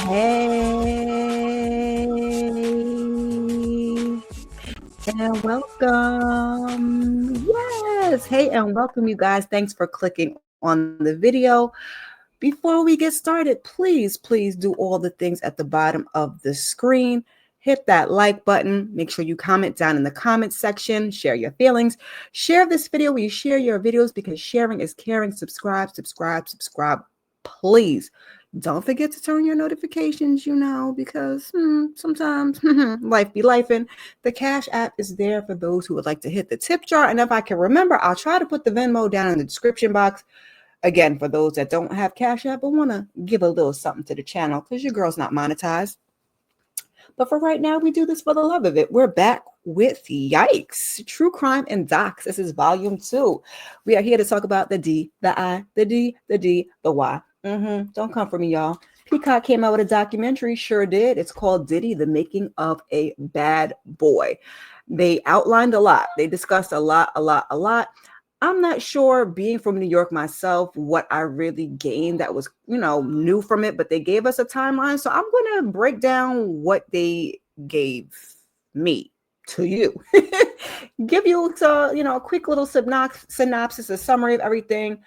Hey, and welcome. Yes, hey, and welcome, you guys. Thanks for clicking on the video. Before we get started, please do all the things at the bottom of the screen. Hit that like button. Make sure you comment down in the comment section. Share your feelings. Share this video where you share your videos because sharing is caring. Subscribe. Please. Don't forget to turn your notifications, because sometimes life be lifing. The Cash App is there for those who would like to hit the tip jar. And if I can remember, I'll try to put the Venmo down in the description box. Again, for those that don't have Cash App but want to give a little something to the channel because your girl's not monetized. But for right now, we do this for the love of it. We're back with Yikes, True Crime and Docs. This is volume 2. We are here to talk about the D, the I, the D, the Y. Don't come for me, y'all. Peacock came out with a documentary, sure did. It's called Diddy, The Making of a Bad Boy. They outlined a lot. They discussed a lot. I'm not sure, being from New York myself, what I really gained that was, new from it, but they gave us a timeline. So I'm going to break down what they gave me to you. Give you, a quick little synopsis, a summary of everything.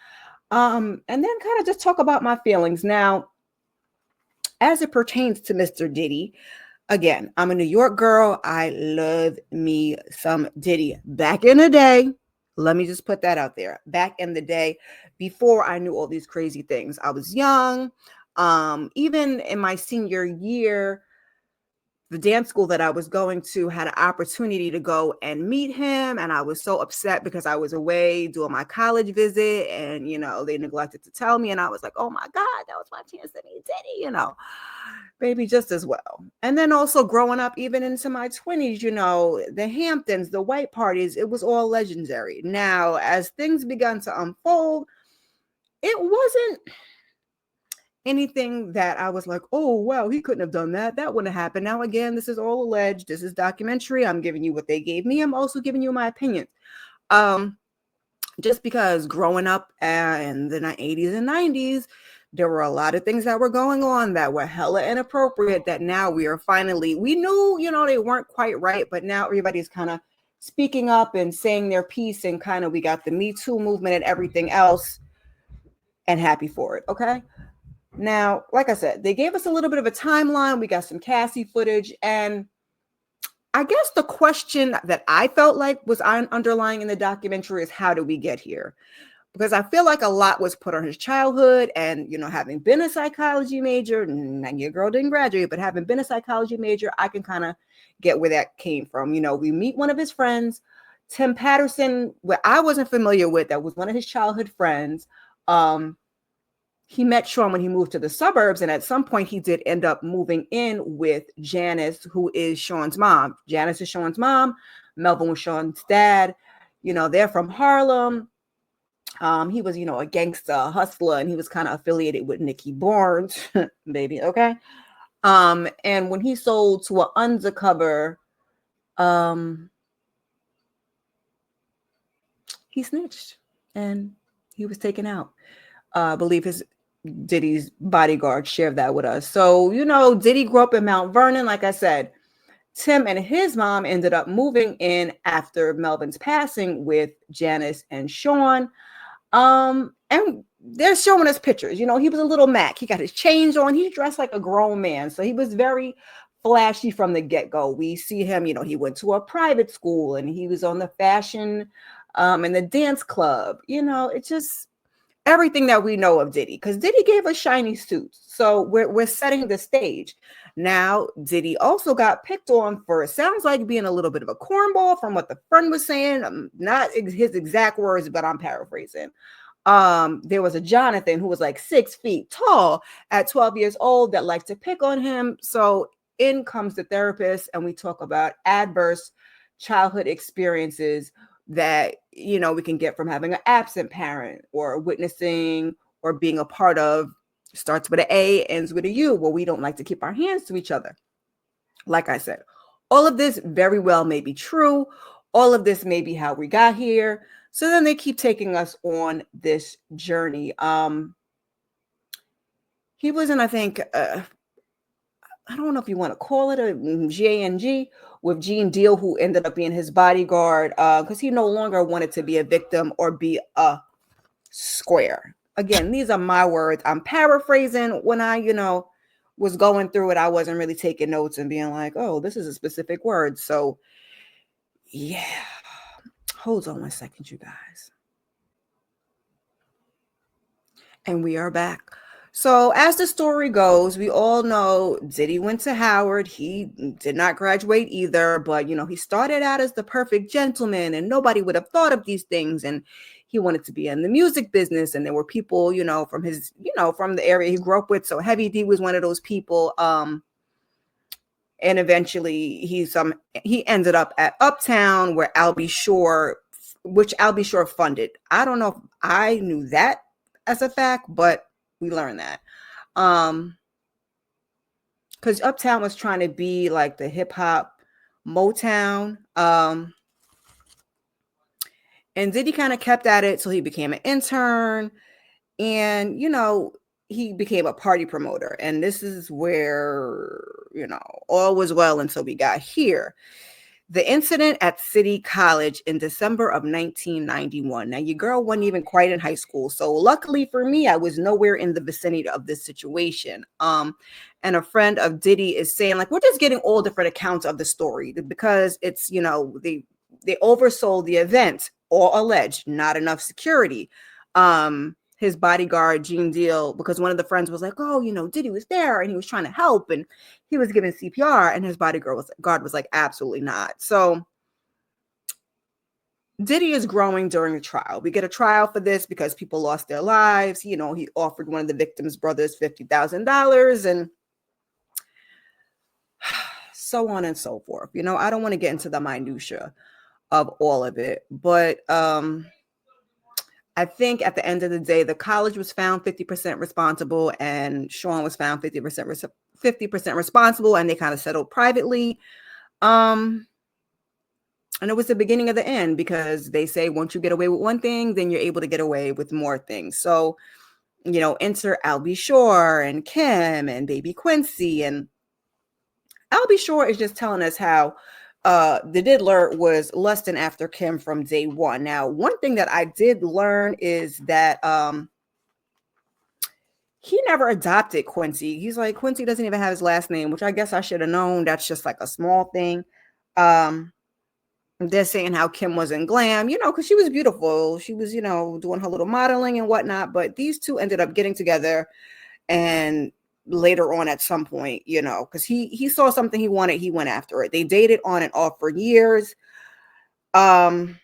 And then kind of just talk about my feelings. Now, as it pertains to Mr. Diddy, again, I'm a New York girl. I love me some Diddy. Back in the day, let me just put that out there. Back in the day, before I knew all these crazy things, I was young. Even in my senior year, the dance school that I was going to had an opportunity to go and meet him. And I was so upset because I was away doing my college visit and, they neglected to tell me. And I was like, oh my God, that was my chance to meet Diddy, baby, just as well. And then also growing up, even into my 20s, the Hamptons, the white parties, it was all legendary. Now, as things began to unfold, it wasn't anything that I was like, oh, wow, he couldn't have done that. That wouldn't have happened. Now, again, this is all alleged. This is documentary. I'm giving you what they gave me. I'm also giving you my opinion. Just because growing up in the 80s and 90s, there were a lot of things that were going on that were hella inappropriate that now we knew, they weren't quite right, but now everybody's kind of speaking up and saying their piece and kind of, we got the Me Too movement and everything else, and happy for it. Okay. Now, like I said, they gave us a little bit of a timeline. We got some Cassie footage. And I guess the question that I felt like was underlying in the documentary is, how did we get here? Because I feel like a lot was put on his childhood. And, having been a psychology major, and your girl didn't graduate, but having been a psychology major, I can kind of get where that came from. We meet one of his friends, Tim Patterson, where I wasn't familiar with, that was one of his childhood friends. He met Sean when he moved to the suburbs. And at some point he did end up moving in with Janice, who is Sean's mom. Janice is Sean's mom. Melvin was Sean's dad. They're from Harlem. He was, a gangster hustler, and he was kind of affiliated with Nicky Barnes, baby. Okay. And when he sold to an undercover, he snitched and he was taken out. I believe Diddy's bodyguard shared that with us. So, Diddy grew up in Mount Vernon. Like I said, Tim and his mom ended up moving in after Melvin's passing with Janice and Sean. And they're showing us pictures. He was a little Mac. He got his chains on. He dressed like a grown man. So he was very flashy from the get-go. We see him, he went to a private school and he was on the fashion and the dance club. It's just everything that we know of Diddy, because Diddy gave us shiny suits. So we're setting the stage. Now, Diddy also got picked on for, it sounds like, being a little bit of a cornball from what the friend was saying. Not his exact words, but I'm paraphrasing. There was a Jonathan who was like 6 feet tall at 12 years old that liked to pick on him. So in comes the therapist, and we talk about adverse childhood experiences that, we can get from having an absent parent or witnessing or being a part of starts with an A, ends with a U. Well, we don't like to keep our hands to each other. Like I said, all of this very well may be true. All of this may be how we got here. So then they keep taking us on this journey. He was in, I think, I don't know if you want to call it a G with Gene Deal, who ended up being his bodyguard because he no longer wanted to be a victim or be a square. Again, these are my words. I'm paraphrasing. When I, was going through it, I wasn't really taking notes and being like, oh, this is a specific word. So, yeah. Hold on 1 second, you guys. And we are back. So as the story goes, we all know Diddy went to Howard. He did not graduate either, but he started out as the perfect gentleman and nobody would have thought of these things. And he wanted to be in the music business. And there were people, from his, from the area he grew up with. So Heavy D was one of those people. And eventually he ended up at Uptown where which Al B. Sure funded. I don't know if I knew that as a fact, but we learned that because Uptown was trying to be like the hip hop Motown, and Diddy kind of kept at it, so he became an intern, and he became a party promoter, and this is where all was well until we got here. The incident at City College in December of 1991. Now, your girl wasn't even quite in high school. So luckily for me, I was nowhere in the vicinity of this situation. And a friend of Diddy is saying, like, we're just getting all different accounts of the story because it's, they oversold the event, or alleged, not enough security. His bodyguard, Gene Deal, because one of the friends was like, oh, Diddy was there and he was trying to help and he was giving CPR, and his bodyguard was like, absolutely not. So Diddy is growing during the trial. We get a trial for this because people lost their lives. He offered one of the victims' brothers $50,000 and so on and so forth. I don't want to get into the minutia of all of it, but I think at the end of the day, the college was found 50% responsible and Sean was found 50% responsible, and they kind of settled privately. And it was the beginning of the end because they say once you get away with one thing, then you're able to get away with more things. So, enter Al B. Sure and Kim and Baby Quincy. And Al B. Sure is just telling us how the diddler was lusting after Kim from day one. Now, one thing that I did learn is that he never adopted Quincy. He's like, Quincy doesn't even have his last name, which I guess I should have known. That's just like a small thing. They're saying how Kim wasn't glam, because she was beautiful. She was, doing her little modeling and whatnot. But these two ended up getting together, and later on at some point, because he saw something he wanted, he went after it. They dated on and off for years. And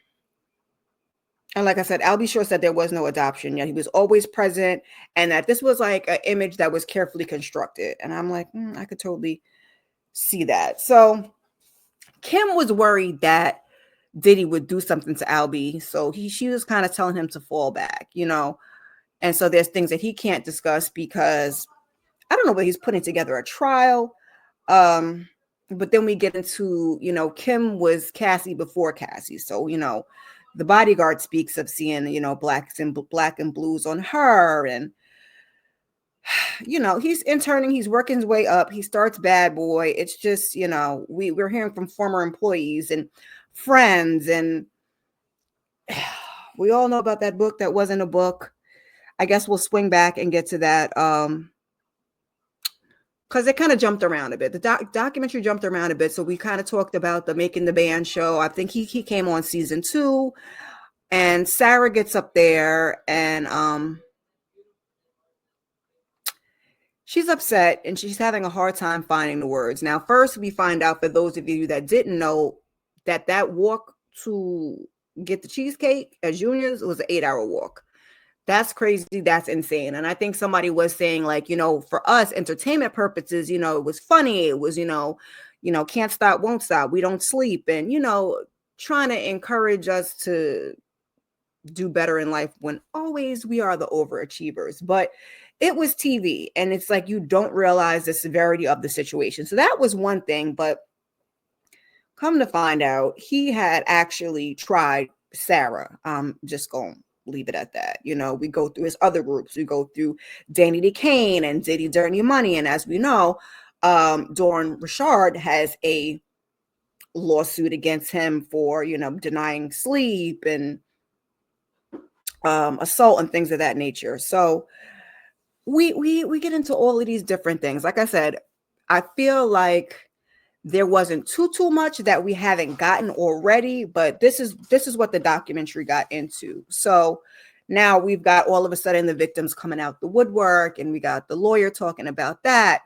like I said, Al B. Sure said there was no adoption, yet he was always present, and that this was like an image that was carefully constructed. And I'm like, I could totally see that. So Kim was worried that Diddy would do something to Al B. So she was kind of telling him to fall back, and so there's things that he can't discuss because I don't know, but he's putting together a trial. But then we get into, Kim was Cassie before Cassie. So, the bodyguard speaks of seeing, black and blues on her. And, he's interning, he's working his way up. He starts bad boy. It's just, we're hearing from former employees and friends. And we all know about that book that wasn't a book. I guess we'll swing back and get to that. Because it kind of jumped around a bit. The documentary jumped around a bit. So we kind of talked about the Making the Band show. I think he came on season 2. And Sarah gets up there and she's upset and she's having a hard time finding the words. Now, first, we find out, for those of you that didn't know, that walk to get the cheesecake at Junior's was an 8-hour walk. That's crazy. That's insane. And I think somebody was saying, like, for us, entertainment purposes, it was funny. It was, can't stop, won't stop. We don't sleep. And, trying to encourage us to do better in life when always we are the overachievers. But it was TV, and it's like you don't realize the severity of the situation. So that was one thing, but come to find out, he had actually tried Sarah. Just going to leave it at that. You know, we go through his other groups. We go through Danny DeCane and Diddy Dirty Money. And as we know, Dawn Richard has a lawsuit against him for, you know, denying sleep and assault and things of that nature. So we get into all of these different things. Like I said, I feel like there wasn't too much that we haven't gotten already, but this is what the documentary got into. So now we've got all of a sudden the victims coming out the woodwork, and we got the lawyer talking about that.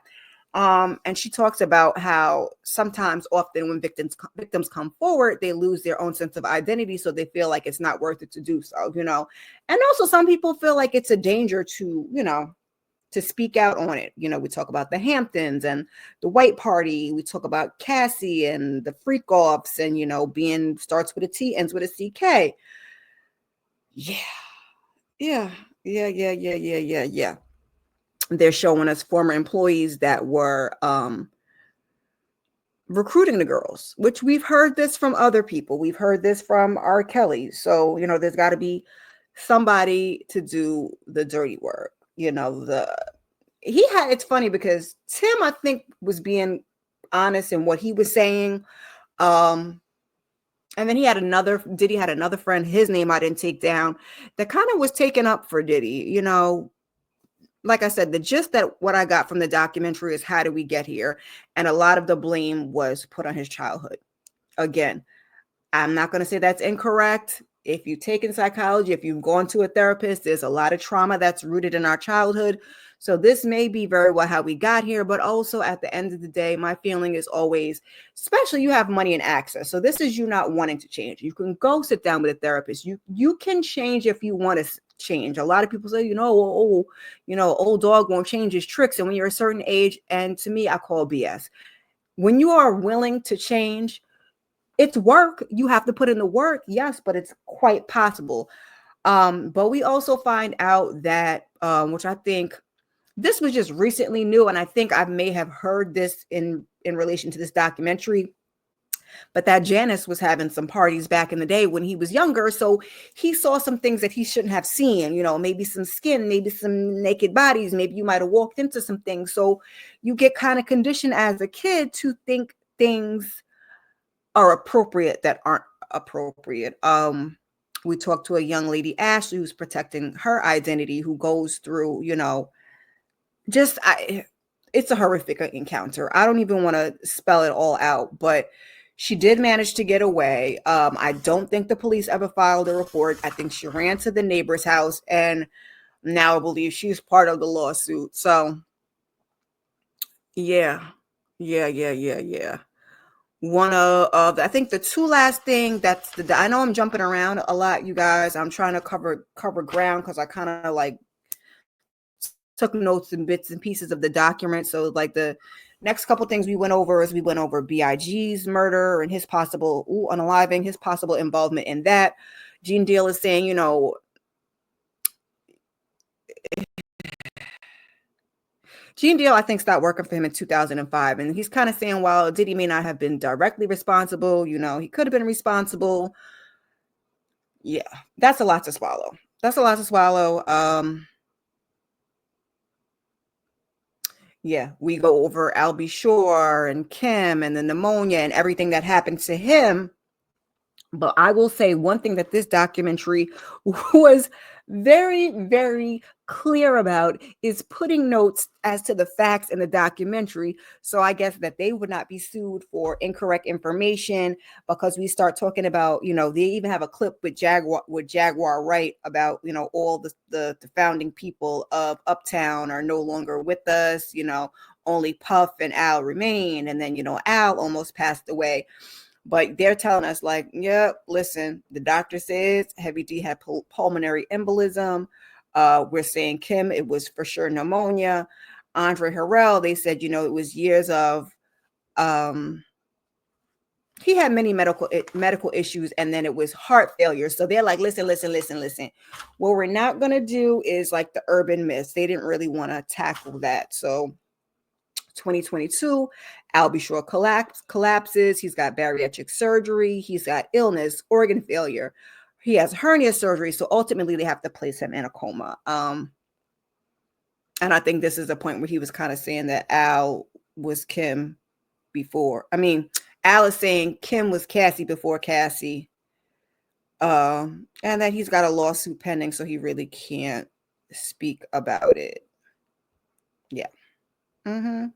And she talks about how sometimes, often when victims come forward, they lose their own sense of identity, so they feel like it's not worth it to do so, you know. And also some people feel like it's a danger to, you know, to speak out on it. You know, we talk about the Hamptons and the White Party. We talk about Cassie and the freak offs, and, you know, being starts with a T, ends with a CK. Yeah. They're showing us former employees that were recruiting the girls, which we've heard this from other people. We've heard this from R. Kelly. So, you know, there's got to be somebody to do the dirty work. You know, it's funny because Tim, I think, was being honest in what he was saying. And then Diddy had another friend, his name I didn't take down, that kind of was taken up for Diddy. You know, like I said, the gist that what I got from the documentary is how did we get here? And a lot of the blame was put on his childhood. Again, I'm not going to say that's incorrect. If you've taken psychology, if you've gone to a therapist, there's a lot of trauma that's rooted in our childhood. So this may be very well how we got here, but also at the end of the day, my feeling is always, especially you have money and access. So this is you not wanting to change. You can go sit down with a therapist. You can change if you want to change. A lot of people say, old dog won't change his tricks. And when you're a certain age, and to me, I call BS. When you are willing to change, it's work. You have to put in the work, yes, but it's quite possible. But we also find out that, which I think this was just recently new, and I think I may have heard this in relation to this documentary, but that Janice was having some parties back in the day when he was younger. So he saw some things that he shouldn't have seen, you know, maybe some skin, maybe some naked bodies, maybe you might have walked into some things. So you get kind of conditioned as a kid to think things are appropriate that aren't appropriate. We talked to a young lady, Ashley, who's protecting her identity, who goes through, you know, it's a horrific encounter. I don't even want to spell it all out, but she did manage to get away. I don't think the police ever filed a report. I think she ran to the neighbor's house, and now I believe she's part of the lawsuit. So yeah. One of I think the two last thing I know I'm jumping around a lot, you guys. I'm trying to cover ground because I kind of like took notes and bits and pieces of the document. So like the next couple things we went over BIG's murder and his possible unaliving, his possible involvement in that. Gene Deal is saying, you know, Gene Deal, I think, stopped working for him in 2005. And he's kind of saying, while Diddy may not have been directly responsible, you know, he could have been responsible. Yeah, that's a lot to swallow. Yeah, we go over Albie Shore and Kim and the pneumonia and everything that happened to him. But I will say one thing that this documentary was very, very clear about is putting notes as to the facts in the documentary. So I guess that they would not be sued for incorrect information, because we start talking about, you know, they even have a clip with Jaguar Wright about, you know, all the founding people of Uptown are no longer with us, you know, only Puff and Al remain. And then, you know, Al almost passed away. But they're telling us like, yeah, listen, the doctor says Heavy D had pulmonary embolism. We're saying Kim, it was for sure pneumonia. Andre Harrell, they said, you know, it was years of he had many medical issues, and then it was heart failure. So they're like, listen. What we're not going to do is like the urban myths. They didn't really want to tackle that. So 2022, Albie Shore collapses. He's got bariatric surgery. He's got illness, organ failure. He has hernia surgery. So ultimately they have to place him in a coma. And I think this is a point where he was kind of saying that Al was Kim before. I mean, Al is saying Kim was Cassie before Cassie. And that he's got a lawsuit pending, so he really can't speak about it. Yeah. Mm-hmm.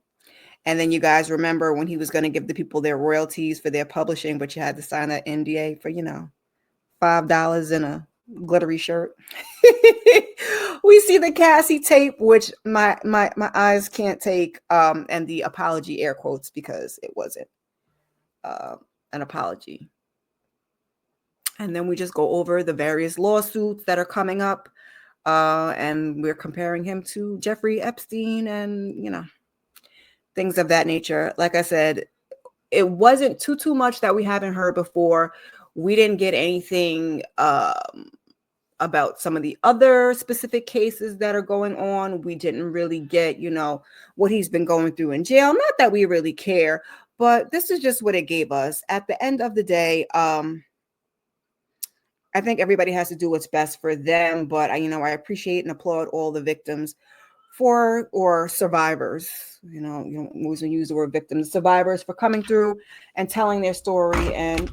And then you guys remember when he was going to give the people their royalties for their publishing, but you had to sign that NDA for, $5 in a glittery shirt. We see the Cassie tape, which my eyes can't take, and the apology air quotes because it wasn't an apology. And then we just go over the various lawsuits that are coming up, and we're comparing him to Jeffrey Epstein and things of that nature. Like I said, it wasn't too much that we haven't heard before. We didn't get anything about some of the other specific cases that are going on. We didn't really get, what he's been going through in jail. Not that we really care, but this is just what it gave us. At the end of the day, I think everybody has to do what's best for them. But I appreciate and applaud all the victims or survivors. Always use the word victims, survivors, for coming through and telling their story and,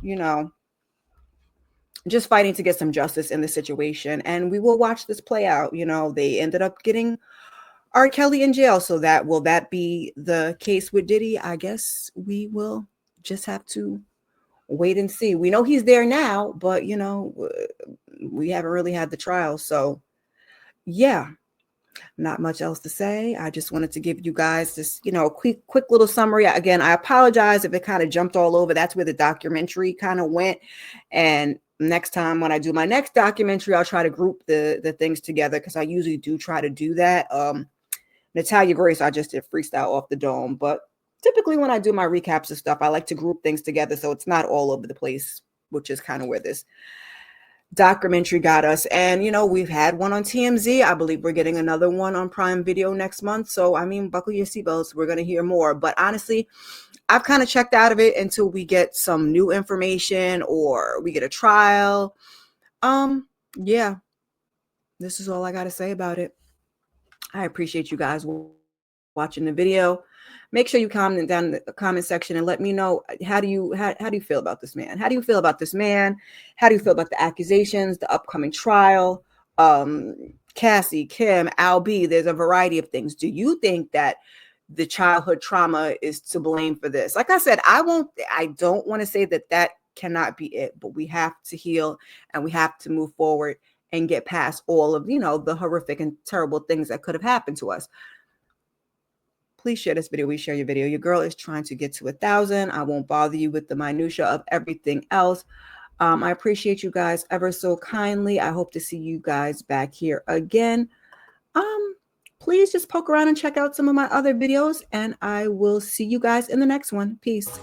just fighting to get some justice in the situation. And we will watch this play out. They ended up getting R. Kelly in jail. So will that be the case with Diddy? I guess we will just have to wait and see. We know he's there now, but we haven't really had the trial. So yeah, not much else to say. I just wanted to give you guys this, quick little summary. Again, I apologize if it kind of jumped all over. That's where the documentary kind of went. And next time when I do my next documentary, I'll try to group the things together, because I usually do try to do that. Natalia Grace, I just did freestyle off the dome, but typically when I do my recaps of stuff, I like to group things together so it's not all over the place, which is kind of where this documentary got us. And we've had one on TMZ. I believe we're getting another one on Prime Video next month. So buckle your seatbelts. We're going to hear more. But honestly, I've kind of checked out of it until we get some new information or we get a trial. Yeah, this is all I got to say about it. I appreciate you guys watching the video. Make sure you comment down in the comment section and let me know, how do you feel about this man? How do you feel about this man? How do you feel about the accusations, the upcoming trial? Cassie, Kim, Al B, there's a variety of things. Do you think that the childhood trauma is to blame for this? Like I said, I don't want to say that cannot be it, but we have to heal and we have to move forward and get past all of, the horrific and terrible things that could have happened to us. Please share this video. We share your video. Your girl is trying to get to 1,000. I won't bother you with the minutia of everything else. I appreciate you guys ever so kindly. I hope to see you guys back here again. Please just poke around and check out some of my other videos, and I will see you guys in the next one. Peace.